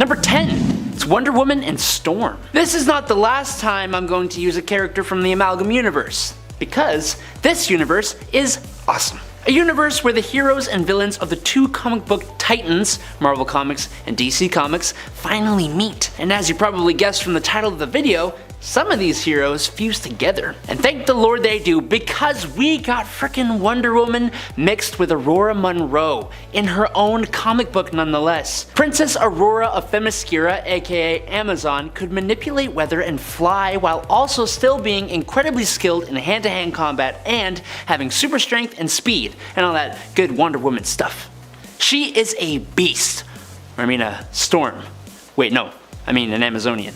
Number 10. It's Wonder Woman and Storm. This is not the last time I'm going to use a character from the Amalgam Universe, because this universe is awesome. A universe where the heroes and villains of the two comic book titans, Marvel Comics and DC Comics, finally meet. And as you probably guessed from the title of the video, some of these heroes fuse together. And thank the Lord they do, because we got frickin' Wonder Woman mixed with Aurora Monroe in her own comic book nonetheless. Princess Aurora of Themyscira, aka Amazon, could manipulate weather and fly while also still being incredibly skilled in hand-to-hand combat and having super strength and speed and all that good Wonder Woman stuff. She is a beast. Or I mean a storm. Wait, no, I mean an Amazonian.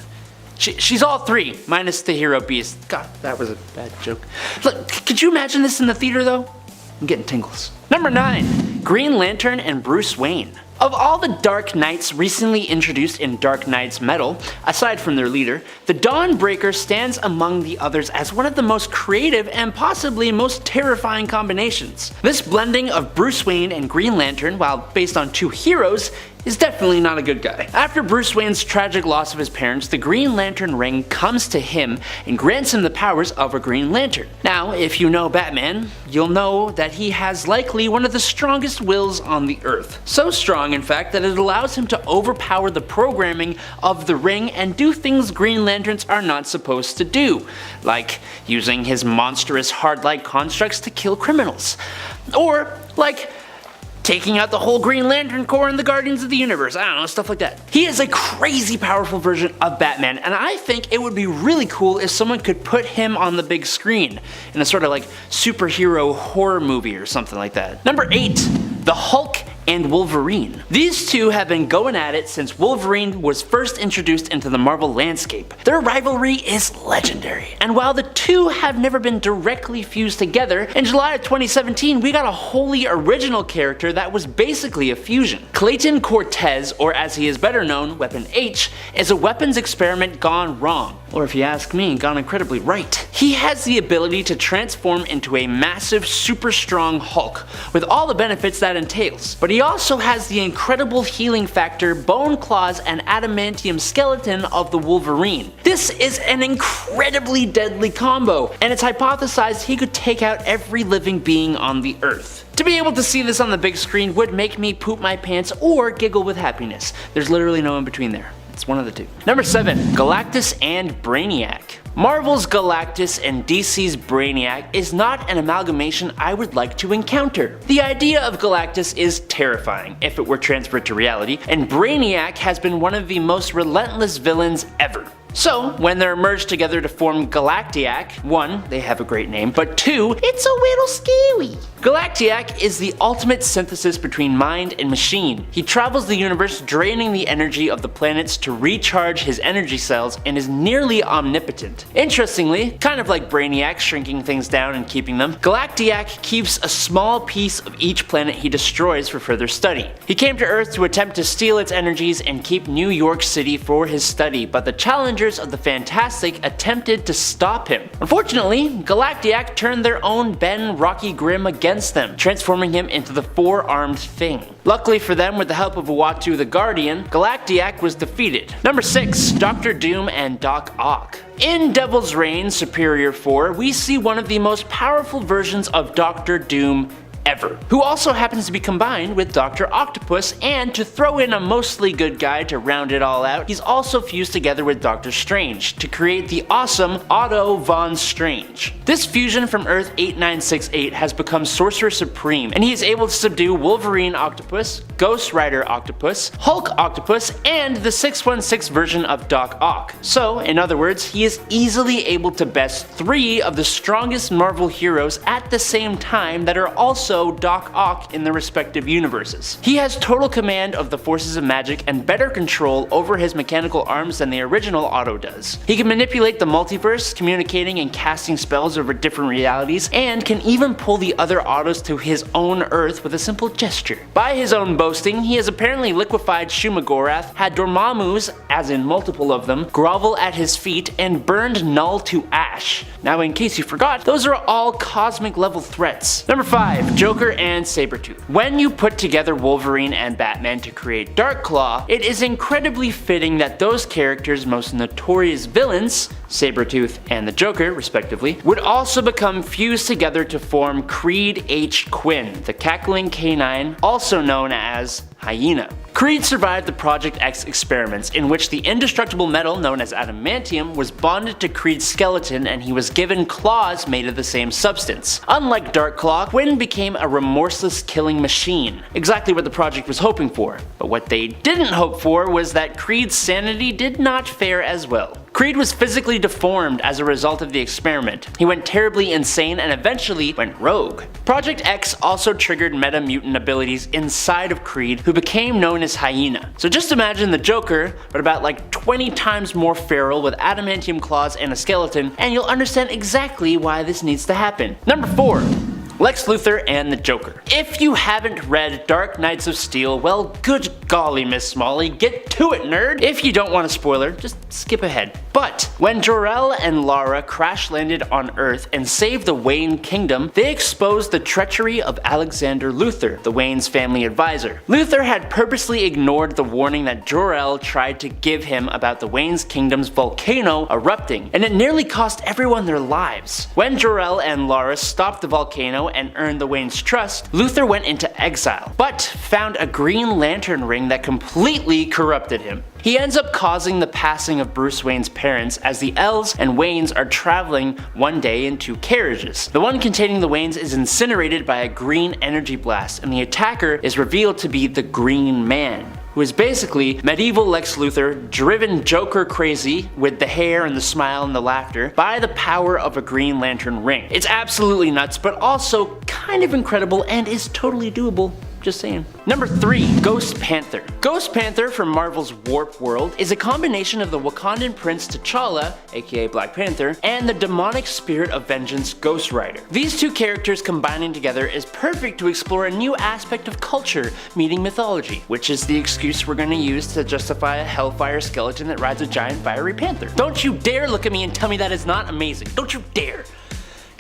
She's all three, minus the hero beast. God, that was a bad joke. Look, could you imagine this in the theater though? I'm getting tingles. Number 9. Green Lantern and Bruce Wayne. Of all the Dark Knights recently introduced in Dark Knight's Metal, aside from their leader, the Dawnbreaker stands among the others as one of the most creative and possibly most terrifying combinations. This blending of Bruce Wayne and Green Lantern, while based on two heroes, is definitely not a good guy. After Bruce Wayne's tragic loss of his parents, the Green Lantern ring comes to him and grants him the powers of a Green Lantern. Now, if you know Batman, you'll know that he has likely one of the strongest wills on the earth. So strong, in fact, that it allows him to overpower the programming of the ring and do things Green Lanterns are not supposed to do, like using his monstrous hard-light constructs to kill criminals. Or, like, taking out the whole Green Lantern Corps in the Guardians of the Universe, I don't know, stuff like that. He is a crazy powerful version of Batman, and I think it would be really cool if someone could put him on the big screen in a sort of like superhero horror movie or something like that. Number 8. The Hulk and Wolverine. These two have been going at it since Wolverine was first introduced into the Marvel landscape. Their rivalry is legendary, and while the two have never been directly fused together, in July of 2017 we got a wholly original character that was basically a fusion. Clayton Cortez, or as he is better known, Weapon H, is a weapons experiment gone wrong. Or if you ask me, gone incredibly right. He has the ability to transform into a massive, super strong Hulk, with all the benefits that entails. But he also has the incredible healing factor, bone claws, and adamantium skeleton of the Wolverine. This is an incredibly deadly combo, and it's hypothesized he could take out every living being on the earth. To be able to see this on the big screen would make me poop my pants or giggle with happiness. There's literally no in between there. It's one of the two. Number 7. Galactus and Brainiac. Marvel's Galactus and DC's Brainiac is not an amalgamation I would like to encounter. The idea of Galactus is terrifying if it were transferred to reality, and Brainiac has been one of the most relentless villains ever. So, when they're merged together to form Galactiac, 1, they have a great name, but 2, it's a little scary. Galactiac is the ultimate synthesis between mind and machine. He travels the universe draining the energy of the planets to recharge his energy cells and is nearly omnipotent. Interestingly, kind of like Brainiac shrinking things down and keeping them, Galactiac keeps a small piece of each planet he destroys for further study. He came to Earth to attempt to steal its energies and keep New York City for his study, but the challengers of the Fantastic attempted to stop him. Unfortunately, Galactiac turned their own Ben Rocky Grimm against them, transforming him into the Four-Armed Thing. Luckily for them, with the help of Uatu the Guardian, Galactiac was defeated. Number 6. Dr. Doom and Doc Ock. In Devil's Reign Superior 4, we see one of the most powerful versions of Dr. Doom ever, who also happens to be combined with Dr. Octopus, and to throw in a mostly good guy to round it all out, he's also fused together with Doctor Strange to create the awesome Otto Von Strange. This fusion from Earth 8968 has become Sorcerer Supreme, and he is able to subdue Wolverine Octopus, Ghost Rider Octopus, Hulk Octopus, and the 616 version of Doc Ock. So, in other words, he is easily able to best 3 of the strongest Marvel heroes at the same time that are also Doc Ock in their respective universes. He has total command of the forces of magic and better control over his mechanical arms than the original Otto does. He can manipulate the multiverse, communicating and casting spells over different realities, and can even pull the other Ottos to his own Earth with a simple gesture. By his own boasting, he has apparently liquefied Shumagorath, had Dormammu's, as in multiple of them, grovel at his feet, and burned Null to ash. Now, in case you forgot, those are all cosmic level threats. Number 5. Joker and Sabretooth. When you put together Wolverine and Batman to create Dark-Claw, it is incredibly fitting that those characters' most notorious villains, Sabretooth and the Joker respectively, would also become fused together to form Creed H. Quinn, the cackling canine, also known as Hyena. Creed survived the Project X experiments, in which the indestructible metal known as adamantium was bonded to Creed's skeleton and he was given claws made of the same substance. Unlike Dark-Claw, Quinn became a remorseless killing machine, exactly what the project was hoping for. But what they didn't hope for was that Creed's sanity did not fare as well. Creed was physically deformed as a result of the experiment. He went terribly insane and eventually went rogue. Project X also triggered meta-mutant abilities inside of Creed, who became known as Hyena. So just imagine the Joker, but about like 20 times more feral with adamantium claws and a skeleton, and you'll understand exactly why this needs to happen. Number 4. Lex Luthor and the Joker. If you haven't read Dark Knights of Steel, well, good golly, Miss Smalley, get to it, nerd! If you don't want a spoiler, just skip ahead. But when Jor-El and Lara crash landed on Earth and saved the Wayne Kingdom, they exposed the treachery of Alexander Luthor, the Wayne's family advisor. Luthor had purposely ignored the warning that Jor-El tried to give him about the Wayne's Kingdom's volcano erupting, and it nearly cost everyone their lives. When Jor-El and Lara stopped the volcano and earned the Wayne's trust, Luthor went into exile, but found a Green Lantern ring that completely corrupted him. He ends up causing the passing of Bruce Wayne's parents as the Els and Waynes are traveling one day in 2 carriages. The one containing the Waynes is incinerated by a green energy blast, and the attacker is revealed to be the Green Man, who is basically medieval Lex Luthor driven Joker crazy with the hair and the smile and the laughter by the power of a Green Lantern ring. It's absolutely nuts, but also kind of incredible and is totally doable. Just saying. Number 3. Ghost Panther. Ghost Panther from Marvel's Warp World is a combination of the Wakandan Prince T'Challa, aka Black Panther, and the demonic spirit of vengeance Ghost Rider. These 2 characters combining together is perfect to explore a new aspect of culture meeting mythology, which is the excuse we're gonna use to justify a hellfire skeleton that rides a giant fiery panther. Don't you dare look at me and tell me that is not amazing. Don't you dare.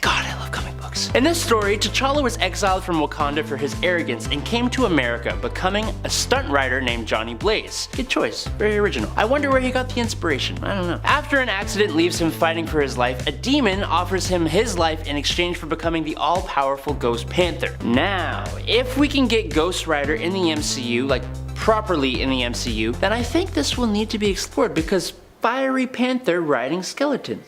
God, I love comic books. In this story, T'Challa was exiled from Wakanda for his arrogance and came to America, becoming a stunt rider named Johnny Blaze. Good choice, very original. I wonder where he got the inspiration, I don't know. After an accident leaves him fighting for his life, a demon offers him his life in exchange for becoming the all-powerful Ghost Panther. Now, if we can get Ghost Rider in the MCU, like properly in the MCU, then I think this will need to be explored because fiery panther riding skeleton.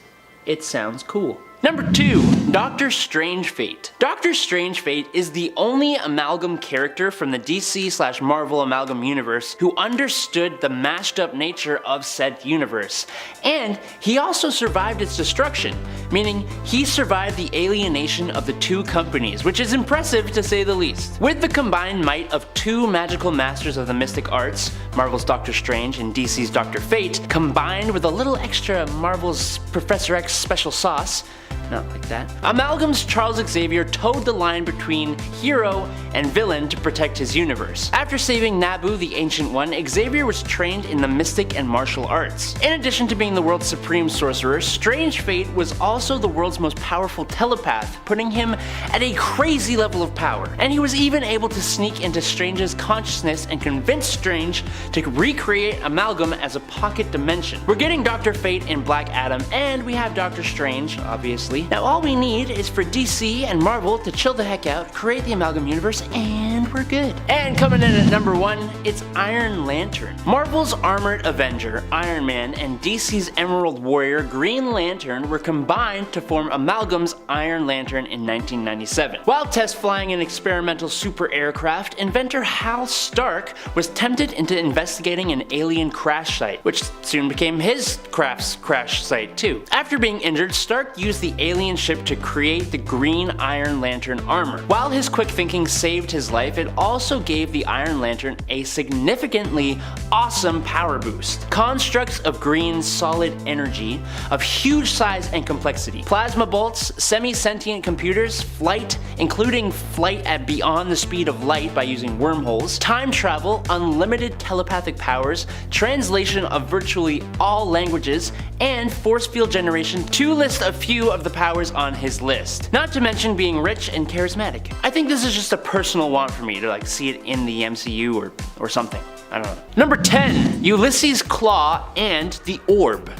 It sounds cool. Number 2. Doctor Strange Fate. Doctor Strange Fate is the only amalgam character from the DC/Marvel amalgam universe who understood the mashed up nature of said universe, and he also survived its destruction, meaning he survived the alienation of the 2 companies, which is impressive to say the least. With the combined might of 2 magical masters of the mystic arts, Marvel's Doctor Strange and DC's Doctor Fate, combined with a little extra Marvel's Professor X special sauce, not like that, amalgams Charles Xavier towed the line between hero and villain to protect his universe. After saving Nabu the Ancient One, Xavier was trained in the mystic and martial arts. In addition to being the world's supreme sorcerer, Strange Fate was also the world's most powerful telepath, putting him at a crazy level of power. And he was even able to sneak into Strange's consciousness and convince Strange to recreate amalgam as a pocket dimension. We're getting Dr. Fate in Black Adam, and we have Doctor Strange, obviously. Now all we need is for DC and Marvel to chill the heck out, create the amalgam universe, and we're good. And coming in at number 1, it's Iron Lantern. Marvel's Armored Avenger, Iron Man, and DC's Emerald Warrior, Green Lantern were combined to form Amalgam's Iron Lantern in 1997. While test flying an experimental super aircraft, inventor Hal Stark was tempted into investigating an alien crash site, which soon became his craft's crash site too. After being injured, Stark used the alien ship to create the Green Iron Lantern armor. While his quick thinking saved his life, it also gave the Iron Lantern a significantly awesome power boost. Constructs of green solid energy of huge size and complexity, plasma bolts, semi-sentient computers, flight, including flight at beyond the speed of light by using wormholes, time travel, unlimited telepathic powers, translation of virtually all languages, and force field generation to list a few of the powers on his list. Not to mention being rich and charismatic. I think this is just a personal want for me to like see it in the MCU or something. I don't know. Number 10, Ulysses' Claw and the Orb.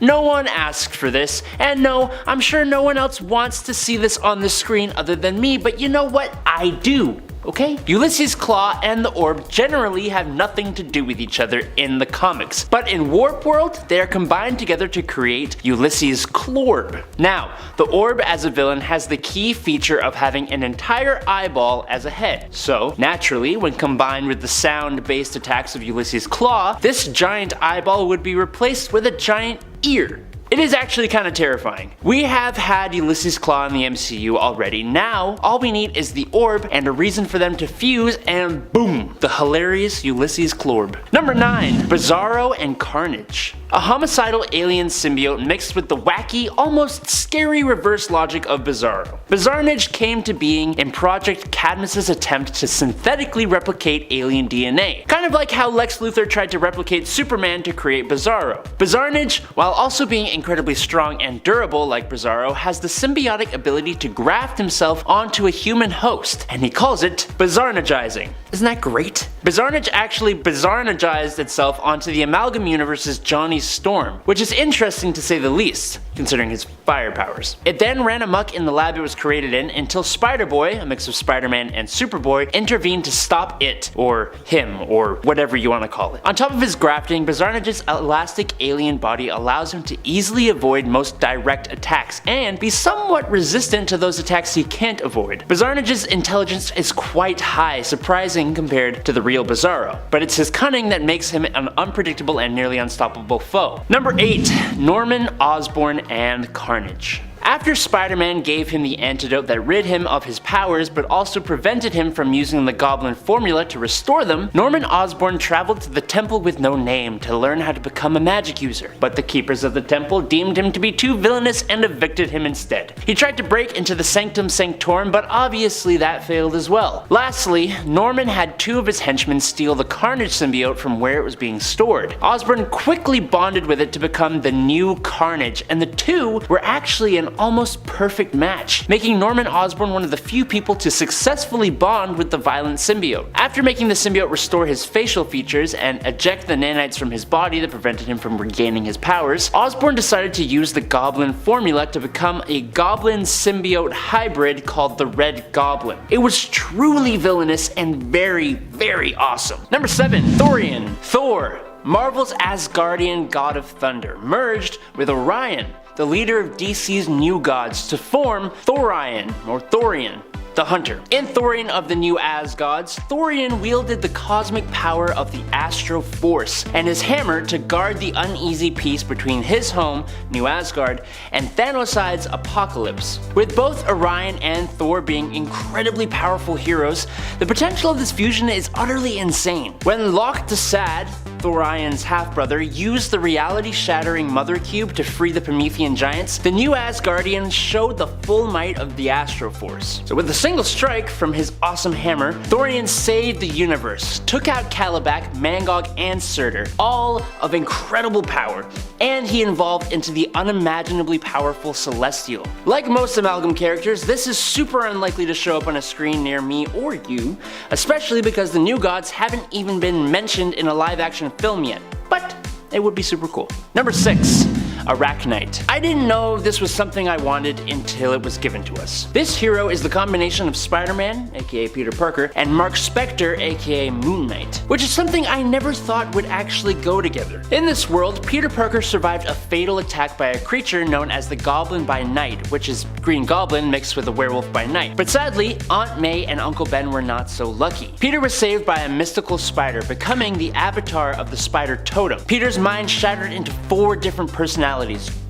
No one asked for this, and no, I'm sure no one else wants to see this on the screen other than me, but you know what? I do. Okay? Ulysses' Claw and the Orb generally have nothing to do with each other in the comics, but in Warp World, they are combined together to create Ulysses' Clorb. Now, the Orb as a villain has the key feature of having an entire eyeball as a head, so naturally, when combined with the sound-based attacks of Ulysses' Claw, this giant eyeball would be replaced with a giant ear. It is actually kind of terrifying. We have had Ulysses' Claw in the MCU already. Now, all we need is the Orb and a reason for them to fuse, and boom, the hilarious Ulysses' Clorb. Number 9, BIZZARO and CARNAGE. A homicidal alien symbiote mixed with the wacky, almost scary reverse logic of BIZZARO. BIZZARNAGE came to being in Project Cadmus's attempt to synthetically replicate alien DNA. Kind of like how Lex Luthor tried to replicate Superman to create BIZZARO. BIZZARNAGE, while also being incredibly strong and durable like BIZZARO, has the symbiotic ability to graft himself onto a human host, and he calls it Bizzarnagizing. Isn't that great? BIZZARNAGE actually Bizzarnagized itself onto the Amalgam Universe's Johnny Storm, which is interesting to say the least, considering his fire powers. It then ran amok in the lab it was created in until Spider-Boy, a mix of Spider-Man and Superboy, intervened to stop it, or him, or whatever you want to call it. On top of his grafting, Bizzarnage's elastic alien body allows him to easily avoid most direct attacks and be somewhat resistant to those attacks he can't avoid. Bizzarnage's intelligence is quite high, surprising compared to the real BIZZARO, but it's his cunning that makes him an unpredictable and nearly unstoppable foe. Number 8, Norman Osborn and CARNAGE. After Spider-Man gave him the antidote that rid him of his powers but also prevented him from using the Goblin formula to restore them, Norman Osborn traveled to the Temple with No Name to learn how to become a magic user, but the keepers of the temple deemed him to be too villainous and evicted him instead. He tried to break into the Sanctum Sanctorum, but obviously that failed as well. Lastly, Norman had 2 of his henchmen steal the Carnage symbiote from where it was being stored. Osborn quickly bonded with it to become the new Carnage, and the 2 were actually an almost perfect match, making Norman Osborn one of the few people to successfully bond with the violent symbiote. After making the symbiote restore his facial features and eject the nanites from his body that prevented him from regaining his powers, Osborn decided to use the Goblin formula to become a Goblin symbiote hybrid called the Red Goblin. It was truly villainous and very, very awesome. Number 7, Thorian. Thor, Marvel's Asgardian god of thunder, merged with Orion, the leader of DC's new gods, to form Thorion, or Thorian, the Hunter. In Thorian of the New Asgods, Thorian wielded the cosmic power of the Astro Force and his hammer to guard the uneasy peace between his home, New Asgard, and Thanoside's Apocalypse. With both Orion and Thor being incredibly powerful heroes, the potential of this fusion is utterly insane. When LOKI, Thorion's half-brother, used the reality-shattering Mother Cube to free the Promethean giants, the new Asgardians showed the full might of the Astro Force. So with a single strike from his awesome hammer, Thorian saved the universe, took out Kalibak, Mangog, and Surtur, all of incredible power, and he evolved into the unimaginably powerful Celestial. Like most Amalgam characters, this is super unlikely to show up on a screen near me or you, especially because the new gods haven't even been mentioned in a live-action film yet, but it would be super cool. Number 6. Arachnite. I didn't know this was something I wanted until it was given to us. This hero is the combination of Spider-Man, aka Peter Parker, and Mark Spector, aka Moon Knight, which is something I never thought would actually go together. In this world, Peter Parker survived a fatal attack by a creature known as the Goblin by Night, which is Green Goblin mixed with a werewolf by night. But sadly, Aunt May and Uncle Ben were not so lucky. Peter was saved by a mystical spider, becoming the avatar of the spider totem. Peter's mind shattered into 4 different personalities,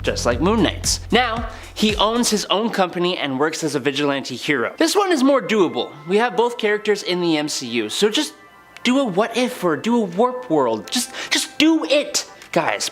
just like Moon Knight's. Now, he owns his own company and works as a vigilante hero. This one is more doable. We have both characters in the MCU, so just do a what if or do a warp world. Just do it, guys.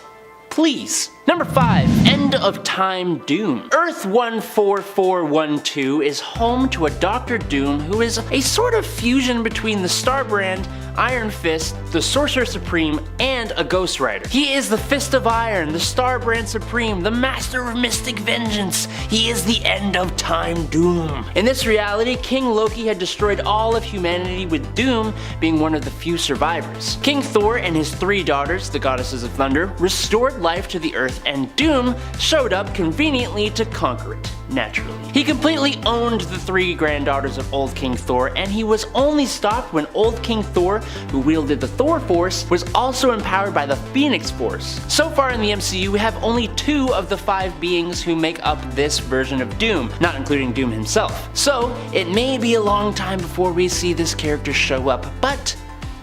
Please. Number 5. End of Time Doom. Earth 14412 is home to a Dr. Doom who is a sort of fusion between the Starbrand, Iron Fist, the Sorcerer Supreme, and a Ghost Rider. He is the Fist of Iron, the Starbrand Supreme, the Master of Mystic Vengeance. He is the End of Time Doom. In this reality, King Loki had destroyed all of humanity, with Doom being one of the few survivors. King Thor and his 3 daughters, the Goddesses of Thunder, restored life to the Earth, and Doom showed up conveniently to conquer it, naturally. He completely owned the 3 granddaughters of Old King Thor, and he was only stopped when Old King Thor, who wielded the Thor Force, was also empowered by the Phoenix Force. So far in the MCU, we have only 2 of the 5 beings who make up this version of Doom, not including Doom himself. So it may be a long time before we see this character show up, but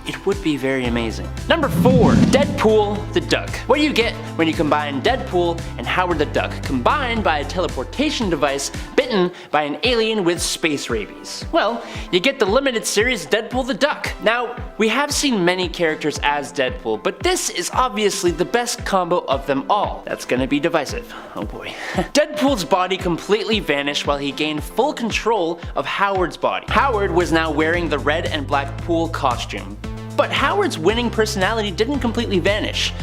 it would be very amazing. Number 4. Deadpool the Duck. What do you get when you combine Deadpool and Howard the Duck, combined by a teleportation device bitten by an alien with space rabies? Well, you get the limited series Deadpool the Duck. Now, we have seen many characters as Deadpool, but this is obviously the best combo of them all. That's gonna be divisive. Oh boy. Deadpool's body completely vanished while he gained full control of Howard's body. Howard was now wearing the red and black pool costume. But Howard's winning personality didn't completely vanish.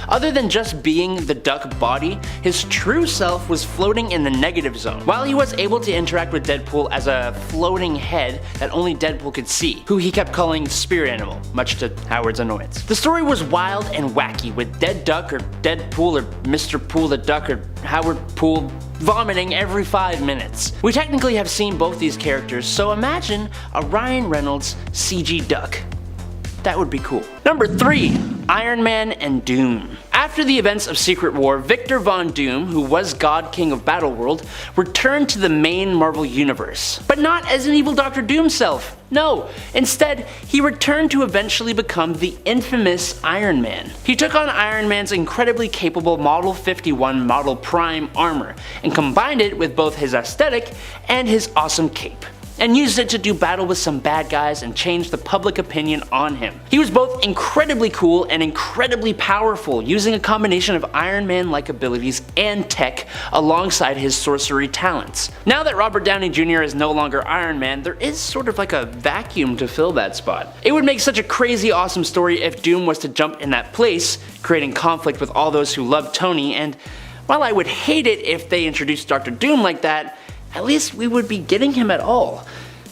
Other than just being the duck body, his true self was floating in the negative zone. While he was able to interact with Deadpool as a floating head that only Deadpool could see, who he kept calling Spirit Animal, much to Howard's annoyance. The story was wild and wacky, with Dead Duck or Deadpool or Mr. Pool the Duck or Howard Pool vomiting every 5 minutes. We technically have seen both these characters, so imagine a Ryan Reynolds CG duck. That would be cool. Number 3. Iron Man and Doom. After the events of Secret War, Victor Von Doom, who was God King of Battleworld, returned to the main Marvel Universe. But not as an evil Dr. Doom self. No, instead, he returned to eventually become the infamous Iron Man. He took on Iron Man's incredibly capable Model 51 Model Prime armor, and combined it with both his aesthetic and his awesome cape, and used it to do battle with some bad guys and change the public opinion on him. He was both incredibly cool and incredibly powerful, using a combination of Iron Man-like abilities and tech alongside his sorcery talents. Now that Robert Downey Jr. is no longer Iron Man, there is sort of like a vacuum to fill that spot. It would make such a crazy awesome story if Doom was to jump in that place, creating conflict with all those who love Tony, and while I would hate it if they introduced Dr. Doom like that, at least we would be getting him at all.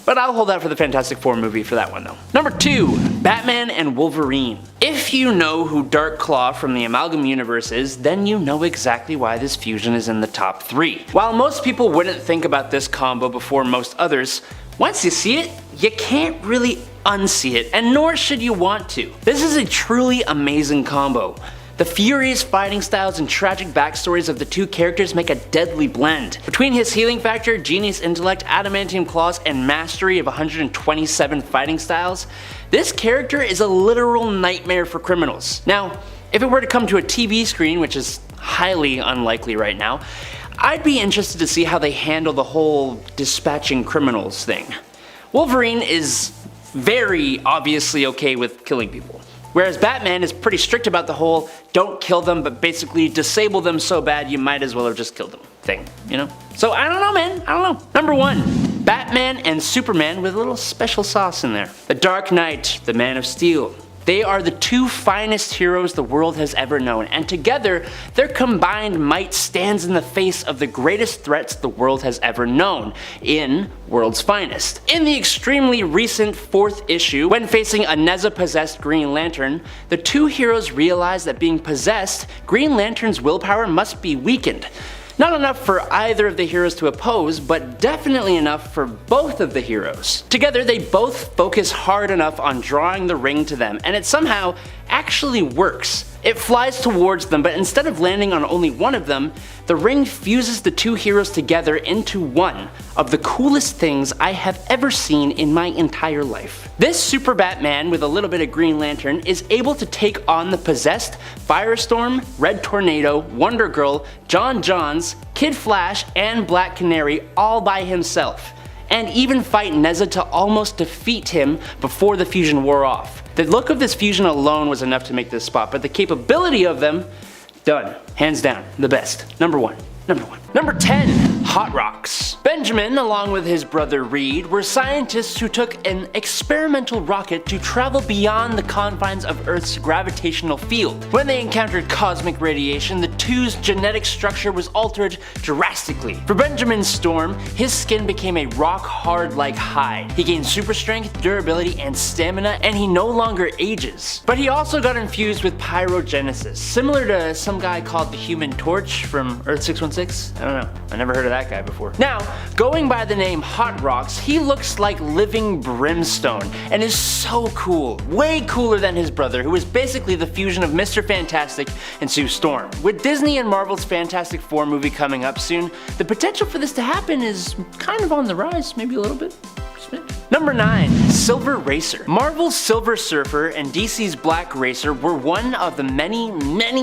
But I'll hold out for the Fantastic Four movie for that one though. Number 2. Batman and Wolverine. If you know who Dark Claw from the Amalgam Universe is, then you know exactly why this fusion is in the top 3. While most people wouldn't think about this combo before most others, once you see it, you can't really unsee it, and nor should you want to. This is a truly amazing combo. The furious fighting styles and tragic backstories of the 2 characters make a deadly blend. Between his healing factor, genius intellect, adamantium claws, and mastery of 127 fighting styles, this character is a literal nightmare for criminals. Now, if it were to come to a TV screen, which is highly unlikely right now, I'd be interested to see how they handle the whole dispatching criminals thing. Wolverine is very obviously okay with killing people, whereas Batman is pretty strict about the whole don't kill them but basically disable them so bad you might as well have just killed them thing, you know? So I don't know, man, I don't know. Number 1. Batman and Superman with a little special sauce in there. The Dark Knight, the Man of Steel. They are the 2 finest heroes the world has ever known, and together, their combined might stands in the face of the greatest threats the world has ever known in World's Finest. In the extremely recent 4th issue, when facing a Neza-possessed Green Lantern, the 2 heroes realize that being possessed, Green Lantern's willpower must be weakened. Not enough for either of the heroes to oppose, but definitely enough for both of the heroes. Together, they both focus hard enough on drawing the ring to them, and it somehow actually works. It flies towards them, but instead of landing on only one of them, the ring fuses the 2 heroes together into one of the coolest things I have ever seen in my entire life. This Super Batman with a little bit of Green Lantern is able to take on the Possessed, Firestorm, Red Tornado, Wonder Girl, John Johns, Kid Flash, and Black Canary all by himself, and even fight Neza to almost defeat him before the fusion wore off. The look of this fusion alone was enough to make this spot, but the capability of them, Done. Hands down. The best. Number 1. Number 1. Number 10. Hot Rocks. Benjamin, along with his brother Reed, were scientists who took an experimental rocket to travel beyond the confines of Earth's gravitational field. When they encountered cosmic radiation, the two's genetic structure was altered drastically. For Benjamin's Storm, his skin became a rock-hard like hide. He gained super strength, durability, and stamina, and he no longer ages. But he also got infused with pyrogenesis, similar to some guy called the Human Torch from Earth 616. I don't know. I never heard of that guy before. Now, going by the name Hot Rocks, he looks like living brimstone and is so cool. Way cooler than his brother, who is basically the fusion of Mr. Fantastic and Sue Storm. With Disney and Marvel's Fantastic Four movie coming up soon, the potential for this to happen is kind of on the rise, maybe a little bit. Number 9. Silver Racer. Marvel's Silver Surfer and DC's Black Racer were one of the many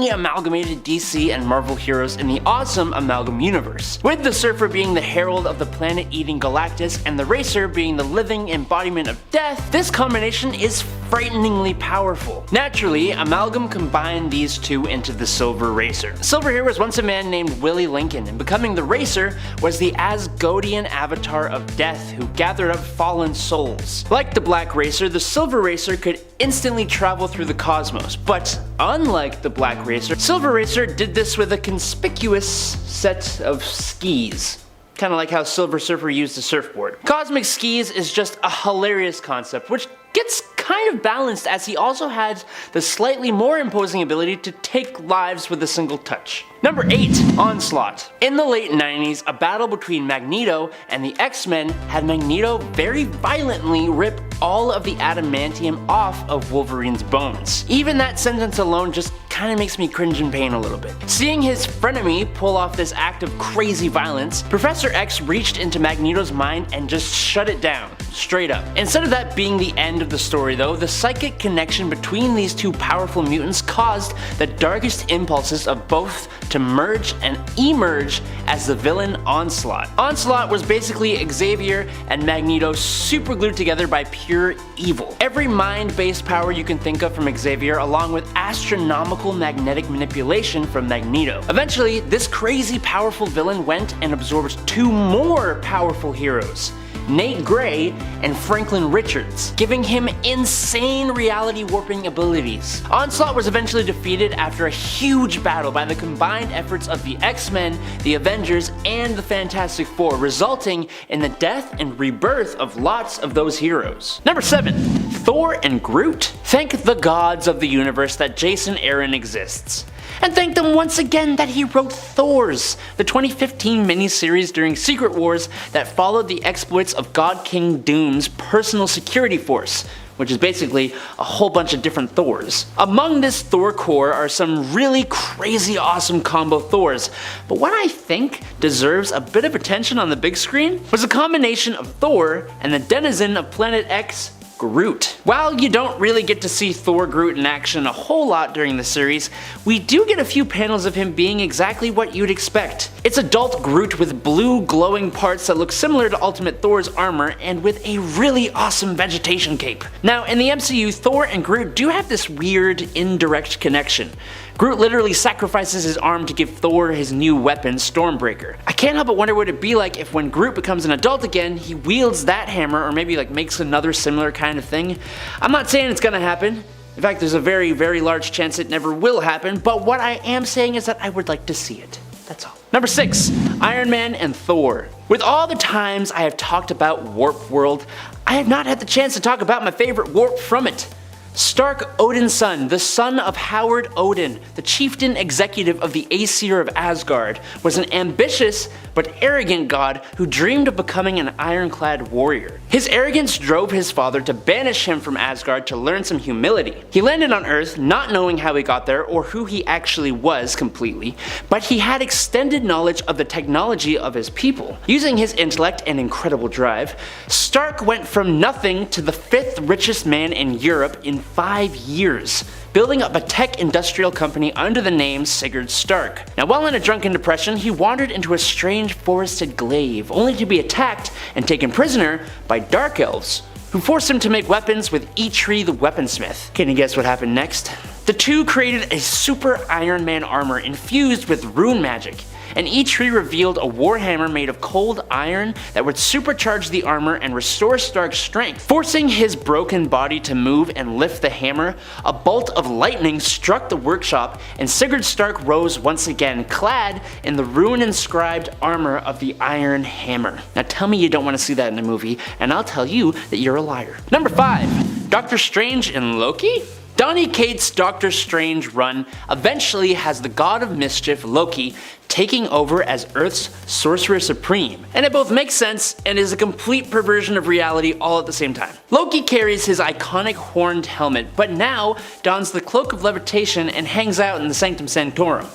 amalgamated DC and Marvel heroes in the awesome Amalgam universe, with the Surfer being the herald of the planet-eating Galactus and the Racer being the living embodiment of death. This combination is frighteningly powerful. Naturally, Amalgam combined these two into the Silver Racer. Silver here was once a man named Willie Lincoln, and becoming the Racer was the Asgardian avatar of death who gathered up fallen souls. Like the Black Racer, the Silver Racer could instantly travel through the cosmos, but unlike the Black Racer, Silver Racer did this with a conspicuous set of skis. Kind of like how Silver Surfer used a surfboard. Cosmic skis is just a hilarious concept, which gets kind of balanced as he also has the slightly more imposing ability to take lives with a single touch. Number 8. Onslaught. In the late 90s, a battle between Magneto and the X-Men had Magneto very violently rip all of the adamantium off of Wolverine's bones. Even that sentence alone just kinda makes me cringe in pain a little bit. Seeing his frenemy pull off this act of crazy violence, Professor X reached into Magneto's mind and just shut it down, straight up. Instead of that being the end of the story though, the psychic connection between these two powerful mutants caused the darkest impulses of both to merge and emerge as the villain Onslaught. Onslaught was basically Xavier and Magneto superglued together by pure evil. Every mind-based power you can think of from Xavier, along with astronomical magnetic manipulation from Magneto. Eventually, this crazy powerful villain went and absorbed two more powerful heroes, Nate Gray and Franklin Richards, giving him insane reality warping abilities. Onslaught was eventually defeated after a huge battle by the combined efforts of the X-Men, the Avengers, and the Fantastic Four, resulting in the death and rebirth of lots of those heroes. Number 7. Thor and Groot. Thank the gods of the universe that Jason Aaron exists. And thank them once again that he wrote Thors, the 2015 miniseries during Secret Wars that followed the exploits of God King Doom's personal security force, which is basically a whole bunch of different Thors. Among this Thor core are some really crazy awesome combo Thors, but what I think deserves a bit of attention on the big screen was a combination of Thor and the denizen of Planet X, Groot. While you don't really get to see Thor Groot in action a whole lot during the series, we do get a few panels of him being exactly what you'd expect. It's adult Groot with blue glowing parts that look similar to Ultimate Thor's armor and with a really awesome vegetation cape. Now in the MCU, Thor and Groot do have this weird indirect connection. Groot literally sacrifices his arm to give Thor his new weapon, Stormbreaker. I can't help but wonder what it'd be like if when Groot becomes an adult again, he wields that hammer or maybe like makes another similar kind of thing. I'm not saying it's gonna happen. In fact, there's a very large chance it never will happen, but what I am saying is that I would like to see it. That's all. Number 6. Iron Man and Thor. With all the times I have talked about Warp World, I have not had the chance to talk about my favorite warp from it. Stark Odin's son, the son of Howard Odin, the chieftain executive of the Aesir of Asgard, was an ambitious but arrogant god who dreamed of becoming an ironclad warrior. His arrogance drove his father to banish him from Asgard to learn some humility. He landed on Earth not knowing how he got there or who he actually was completely, but he had extended knowledge of the technology of his people. Using his intellect and incredible drive, Stark went from nothing to the 5th richest man in Europe in 5 years, building up a tech industrial company under the name Sigurd Stark. Now while in a drunken depression, he wandered into a strange forested glade, only to be attacked and taken prisoner by dark elves, who forced him to make weapons with Eitri the weaponsmith. Can you guess what happened next? The two created a super Iron Man armor infused with rune magic, and each revealed a warhammer made of cold iron that would supercharge the armor and restore Stark's strength. Forcing his broken body to move and lift the hammer, a bolt of lightning struck the workshop, and Sigurd Stark rose once again, clad in the rune-inscribed armor of the Iron Hammer. Now tell me you don't want to see that in a movie, and I'll tell you that you're a liar. Number 5. Doctor Strange in Loki? Donny Cates' Doctor Strange run eventually has the god of mischief, Loki, taking over as Earth's Sorcerer Supreme. And it both makes sense and is a complete perversion of reality all at the same time. Loki carries his iconic horned helmet, but now dons the Cloak of Levitation and hangs out in the Sanctum Sanctorum.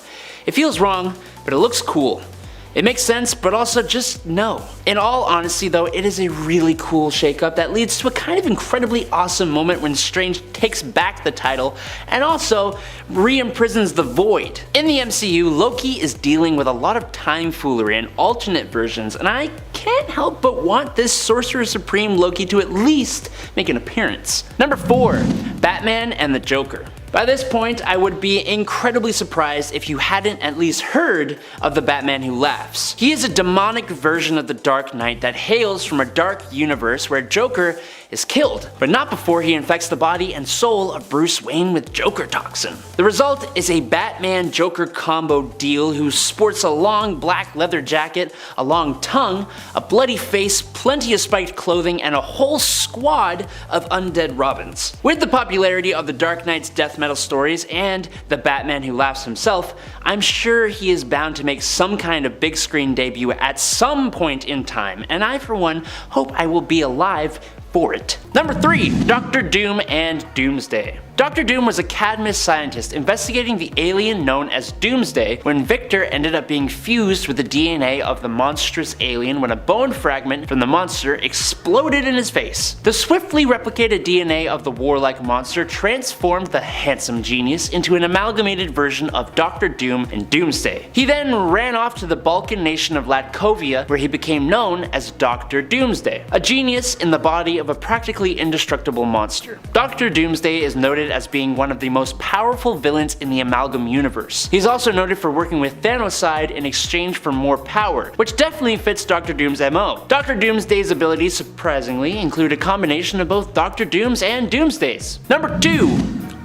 It feels wrong, but it looks cool. It makes sense, but also just no. In all honesty though, it is a really cool shakeup that leads to a kind of incredibly awesome moment when Strange takes back the title and also re-imprisons the Void. In the MCU, Loki is dealing with a lot of tomfoolery and alternate versions, and I can't help but want this Sorcerer Supreme Loki to at least make an appearance. Number 4. Batman and the Joker. By this point, I would be incredibly surprised if you hadn't at least heard of the Batman Who Laughs. He is a demonic version of the Dark Knight that hails from a dark universe where Joker is killed, but not before he infects the body and soul of Bruce Wayne with Joker toxin. The result is a Batman-Joker combo deal who sports a long black leather jacket, a long tongue, a bloody face, plenty of spiked clothing, and a whole squad of undead Robins. With the popularity of the Dark Knight's death metal stories and the Batman Who Laughs himself, I'm sure he is bound to make some kind of big screen debut at some point in time, and I for one hope I will be alive for it. Number 3. Doctor Doom and Doomsday. Dr. Doom was a Cadmus scientist investigating the alien known as Doomsday when Victor ended up being fused with the DNA of the monstrous alien when a bone fragment from the monster exploded in his face. The swiftly replicated DNA of the warlike monster transformed the handsome genius into an amalgamated version of Dr. Doom and Doomsday. He then ran off to the Balkan nation of Latkovia, where he became known as Dr. Doomsday, a genius in the body of a practically indestructible monster. Dr. Doomsday is noted as being one of the most powerful villains in the Amalgam universe. He's also noted for working with THANOSide in exchange for more power, which definitely fits Dr. Doom's MO. Dr. Doomsday's abilities, surprisingly, include a combination of both Dr. Doom's and Doomsday's. Number 2.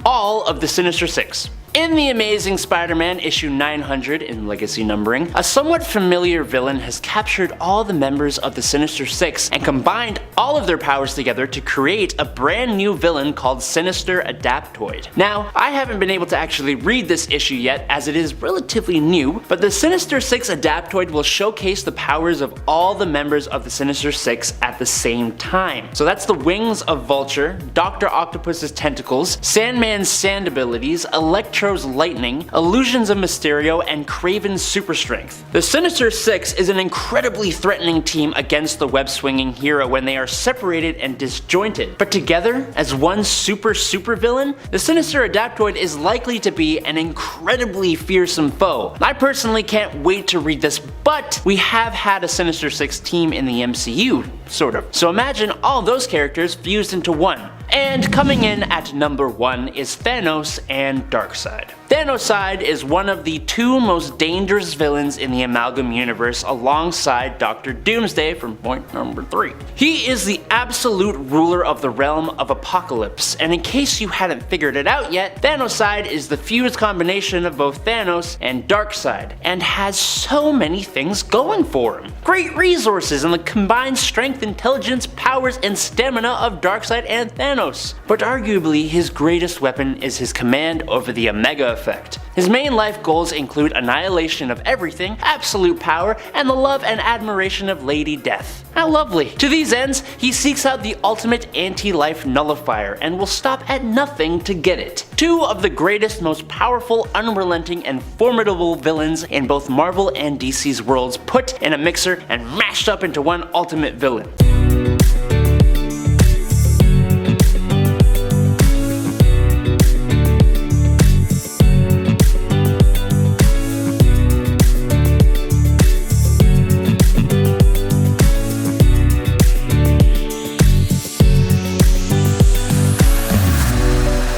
All of the Sinister Six. In The Amazing Spider-Man issue 900 in legacy numbering, a somewhat familiar villain has captured all the members of the Sinister Six and combined all of their powers together to create a brand new villain called Sinister Adaptoid. Now, I haven't been able to actually read this issue yet as it is relatively new, but the Sinister Six Adaptoid will showcase the powers of all the members of the Sinister Six at the same time. So that's the wings of Vulture, Dr. Octopus's tentacles, Sandman's sand abilities, Electro's lightning, illusions of Mysterio, and Kraven's super strength. The Sinister Six is an incredibly threatening team against the web-swinging hero when they are separated and disjointed, but together as one super villain, the Sinister Adaptoid is likely to be an incredibly fearsome foe. I personally can't wait to read this, but we have had a Sinister Six team in the MCU, sort of. So imagine all those characters fused into one. And coming in at number 1 is Thanos and Darkseid. Thanoside is one of the 2 most dangerous villains in the Amalgam universe alongside Dr. Doomsday from point number 3. He is the absolute ruler of the realm of Apocalypse, and in case you hadn't figured it out yet, Thanoside is the fused combination of both Thanos and Darkseid, and has so many things going for him. Great resources and the combined strength, intelligence, powers, and stamina of Darkseid and Thanos. But arguably his greatest weapon is his command over the Omega Effect. His main life goals include annihilation of everything, absolute power, and the love and admiration of Lady Death. How lovely. To these ends, he seeks out the ultimate anti-life nullifier and will stop at nothing to get it. 2 of the greatest, most powerful, unrelenting, and formidable villains in both Marvel and DC's worlds put in a mixer and mashed up into one ultimate villain.